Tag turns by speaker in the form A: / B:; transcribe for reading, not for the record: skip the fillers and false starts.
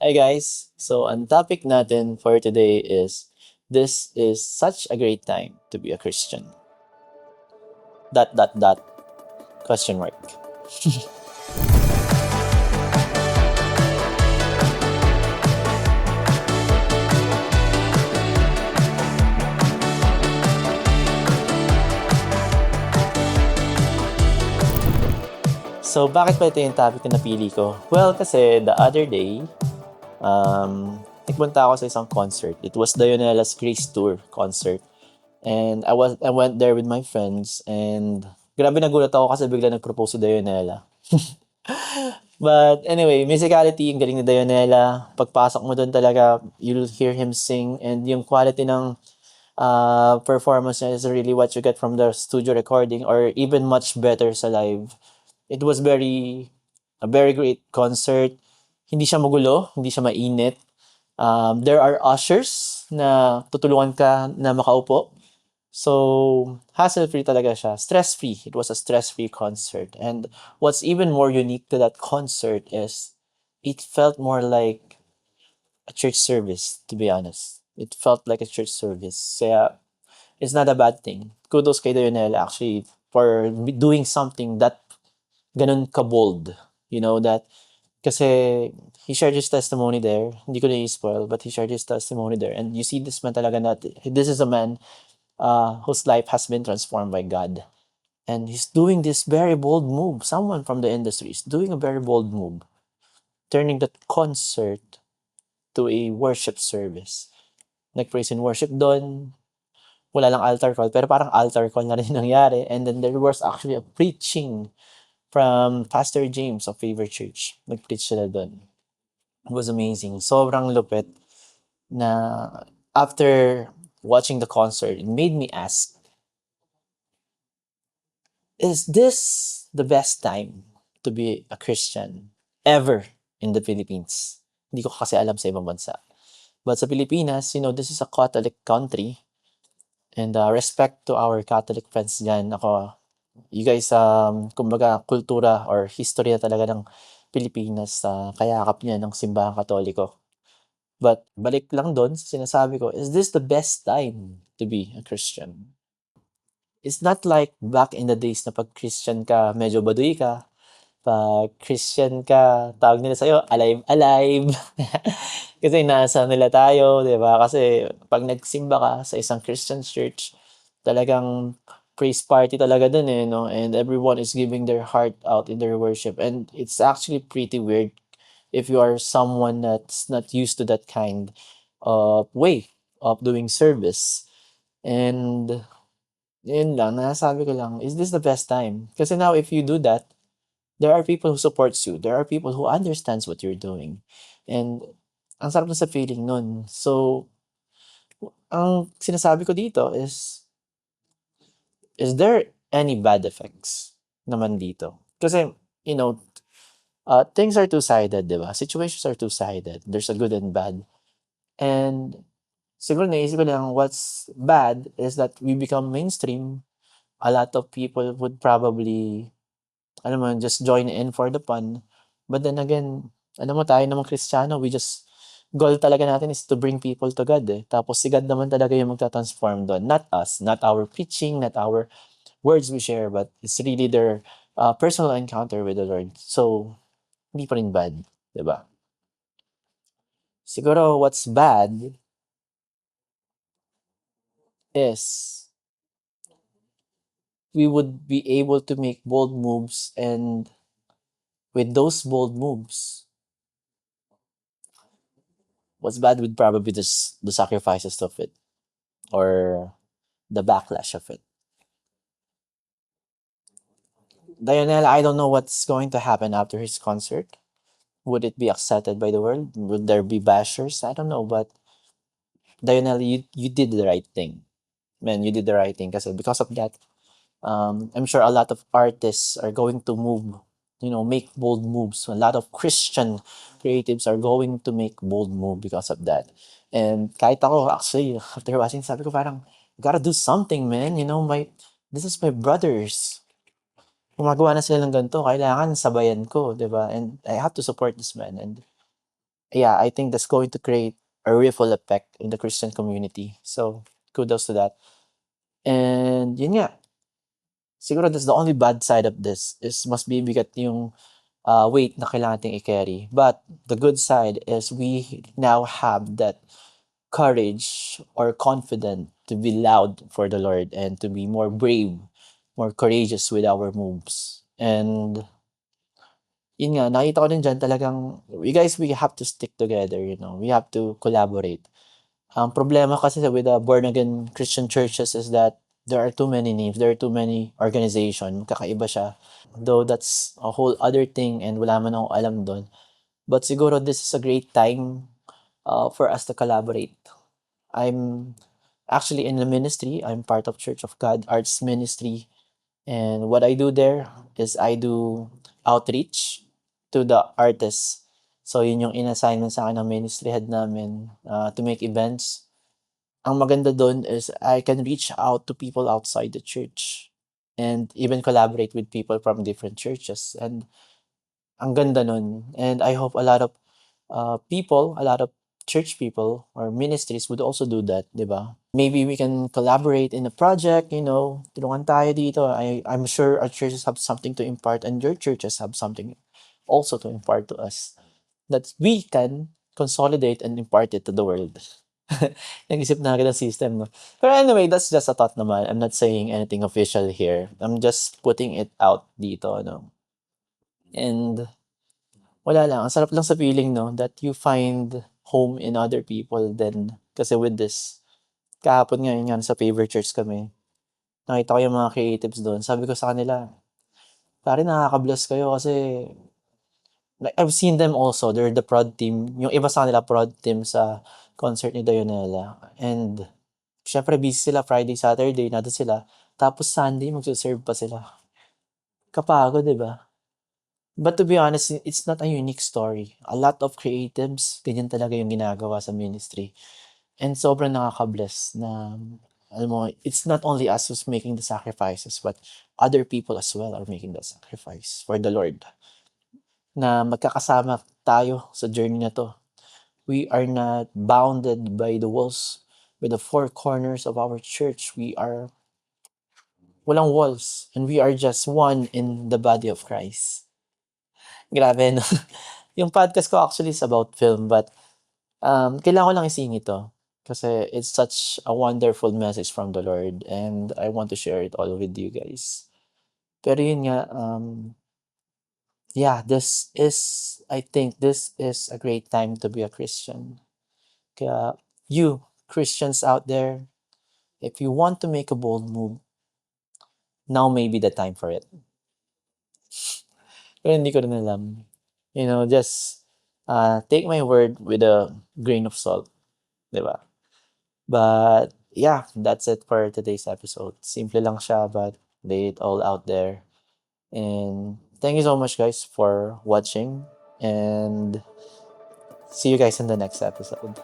A: Hi guys. So ang topic natin for today is this is such a great time to be a Christian. Dot dot dot question mark. So bakit pa ito yung topic na napili ko? Well, kasi the other day, nagpunta ako sa isang concert. It was Dionela's Grace Tour concert. And I went there with my friends and grabe nagulat ako kasi bigla nag-propose si Dionela. But anyway, musicality, yung galing ni Dionela. Pagpasok mo doon talaga, you'll hear him sing and yung quality ng performance niya is really what you get from the studio recording or even much better sa live. It was a very great concert. Hindi siya magulo, hindi siya mainit. There are ushers na tutulungan ka na makaupo. So, hassle-free talaga siya. Stress-free. It was a stress-free concert. And what's even more unique to that concert is it felt more like a church service, to be honest. It felt like a church service. Kaya, it's not a bad thing. Kudos kay Dionel actually for doing something that ganun ka-bold. You know, that kasi he shared his testimony there. Hindi ko na i-spoil, but he shared his testimony there. And you see this man talaga na, this is a man whose life has been transformed by God. And he's doing this very bold move. Someone from the industry is doing a very bold move, turning that concert to a worship service. Nag-praise and worship doon. Wala lang altar call, pero parang altar call na rin nangyari. And then there was actually a preaching from Pastor James of Favor Church. Nag-preach sila doon. It was amazing. Sobrang lupit na after watching the concert, it made me ask, is this the best time to be a Christian ever in the Philippines? Hindi ko kasi alam sa ibang bansa. But sa Pilipinas, this is a Catholic country. And respect to our Catholic friends dyan. You guys, kumbaga, kultura or history na talaga ng Pilipinas sa kayakap niya ng simbahang katoliko. But balik lang doon sa sinasabi ko, is this the best time to be a Christian? It's not like back in the days na pag Christian ka, medyo baduy ka. Pag Christian ka, tawag nila sa'yo, alive, alive. Kasi nasa nila tayo, di ba? Kasi pag nagsimba ka sa isang Christian church, talagang praise party talaga dun eh, no? And everyone is giving their heart out in their worship. And it's actually pretty weird if you are someone that's not used to that kind of way of doing service. And yun lang, nasasabi ko lang, is this the best time? Kasi now if you do that, there are people who supports you. There are people who understands what you're doing. And ang sarap na sa feeling nun. So, ang sinasabi ko dito is there any bad effects naman dito? Kasi, things are two-sided, di ba? Situations are two-sided. There's a good and bad. And siguro naisip ko lang what's bad is that we become mainstream. A lot of people would probably alam mo yun, just join in for the fun. But then again, alam mo tayo namang Kristiyano, goal talaga natin is to bring people to God eh. Tapos si God naman talaga yung magta-transform doon. Not us, not our preaching, not our words we share, but it's really their personal encounter with the Lord. So, hindi pa rin bad, di ba? Siguro what's bad is we would be able to make bold moves, and with those bold moves, what's bad would probably be the sacrifices of it or the backlash of it. Dionel, I don't know what's going to happen after his concert. Would it be accepted by the world? Would there be bashers? I don't know, but Dionel, you did the right thing. Man, you did the right thing kasi because of that, I'm sure a lot of artists are going to make bold moves. A lot of Christian creatives are going to make bold move because of that. And kahit ako, actually, after watching, sabi ko parang, gotta do something, man. This is my brothers. Gumagawa na sila ng ganito, kailangan sabayan ko, di ba? And I have to support this man. And yeah, I think that's going to create a ripple effect in the Christian community. So, kudos to that. And yun nga, siguro that's the only bad side of this is mas bibigat yung weight na kailangan nating i-carry. But the good side is we now have that courage or confident to be loud for the Lord and to be more brave, more courageous with our moves. And yun nga, nakita ko din diyan talagang we guys, we have to stick together, you know. We have to collaborate. Ang problema kasi with the born again Christian churches is that there are too many names, there are too many organization, kakaiba siya. Though that's a whole other thing and wala man akong alam dun. But siguro this is a great time for us to collaborate. I'm actually in the ministry. I'm part of Church of God Arts Ministry. And what I do there is I do outreach to the artists. So yun yung in-assignment sa akin ng ministry head namin to make events. Ang maganda dun is I can reach out to people outside the church and even collaborate with people from different churches. And ang ganda nun. And I hope a lot of people, a lot of church people or ministries would also do that, di ba? Maybe we can collaborate in a project, you know, tulungan tayo dito. I'm sure our churches have something to impart and your churches have something also to impart to us that we can consolidate and impart it to the world. Nag-isip na agad ng system, no? Pero anyway, that's just a thought naman. I'm not saying anything official here. I'm just putting it out dito, no? And wala lang, ang sarap lang sa feeling 'no, that you find home in other people then kasi with this kahapon nga, yun nga sa Favor Church kami, nakita ko yung mga creatives dun, sabi ko sa kanila, "Pare nakaka-bless kayo kasi like I've seen them also, they're the prod team, yung iba sa kanila prod team sa concert ni Dionela and siyempre busy sila Friday, Saturday nandun sila, tapos Sunday magse-serve pa sila. Kapagod 'di ba? But to be honest, it's not a unique story. A lot of creatives, ganyan talaga yung ginagawa sa ministry. And sobrang nakaka-bless na, alam mo, it's not only us who's making the sacrifices, but other people as well are making the sacrifice for the Lord. Na magkakasama tayo sa journey na to. We are not bounded by the walls, by the four corners of our church. We are walang walls, and we are just one in the body of Christ. Grabe, no? Yung podcast ko actually is about film, but kailangan ko lang isingit 'to kasi it's such a wonderful message from the Lord and I want to share it all with you guys. Pero yun nga, yeah, I think this is a great time to be a Christian. Kaya you, Christians out there, if you want to make a bold move, now may be the time for it. Pero hindi ko rin alam. You know, just take my word with a grain of salt, 'di ba? But yeah, that's it for today's episode. Simple lang siya, but lay it all out there. And thank you so much, guys, for watching. And see you guys in the next episode.